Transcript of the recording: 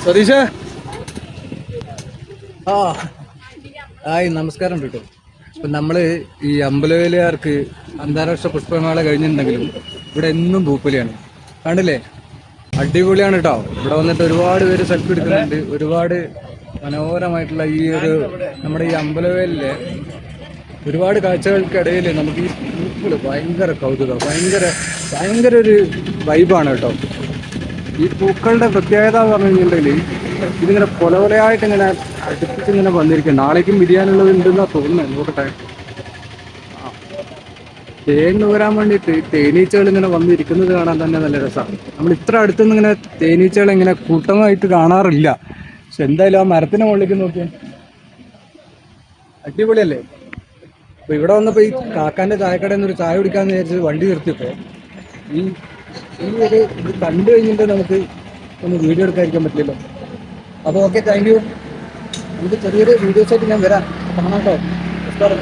സതീഷ ആ ഹായ് നമസ്കാരം കേട്ടോ. ഇപ്പം നമ്മൾ ഈ അമ്പലവേലുകാർക്ക് അന്താരാഷ്ട്ര പുഷ്പമേള കഴിഞ്ഞിട്ടുണ്ടെങ്കിലും ഇവിടെ എന്നും പൂപ്പൊലിയാണ്. കണ്ടില്ലേ, അടിപൊളിയാണ് കേട്ടോ. ഇവിടെ വന്നിട്ട് ഒരുപാട് പേര് സെൽഫി എടുക്കുന്നുണ്ട്. ഒരുപാട് മനോഹരമായിട്ടുള്ള ഈ ഒരു നമ്മുടെ ഈ അമ്പലവേലിലെ ഒരുപാട് കാഴ്ചകൾക്കിടയിൽ നമുക്ക് ഈ പൂക്കൾ ഭയങ്കര കൗതുകം, ഭയങ്കര ഒരു വൈബാണ് കേട്ടോ. ഈ പൂക്കളുടെ പ്രത്യേകത എന്ന് പറഞ്ഞു കഴിഞ്ഞിട്ടുണ്ടെങ്കിൽ ഇതിങ്ങനെ കൊലകൊലയായിട്ട് ഇങ്ങനെ അടുപ്പിച്ചിങ്ങനെ വന്നിരിക്കും. നാളേക്കും വിരിയാനുള്ളത് ഉണ്ടെന്നാ തോന്നുന്നത്. നോക്കട്ടെ, തേൻ നൂരാൻ വേണ്ടിയിട്ട് തേനീച്ചകൾ ഇങ്ങനെ വന്നിരിക്കുന്നത് കാണാൻ തന്നെ നല്ല രസമാണ്. നമ്മൾ ഇത്ര അടുത്തുനിന്ന് ഇങ്ങനെ തേനീച്ചകൾ ഇങ്ങനെ കൂട്ടമായിട്ട് കാണാറില്ല. പക്ഷെ എന്തായാലും ആ മരത്തിന് മുകളിലേക്ക് നോക്കിയാൽ അടിപൊളിയല്ലേ. അപ്പൊ ഇവിടെ വന്നപ്പോ ഈ കാക്കാന്റെ ചായക്കടയിൽ നിന്ന് ഒരു ചായ കുടിക്കാന്ന് വിചാരിച്ച് വണ്ടി നിർത്തിയപ്പോ ഈ ഒരു ഇത് കണ്ടു കഴിഞ്ഞിട്ട് നമുക്ക് ഒന്ന് വീഡിയോ എടുക്കാതിരിക്കാൻ പറ്റില്ലല്ലോ. അപ്പോൾ ഓക്കെ, താങ്ക് യു. നമുക്ക് ചെറിയൊരു വീഡിയോസ് ആയിട്ട് ഞാൻ വരാം. കാണാം കേട്ടോ.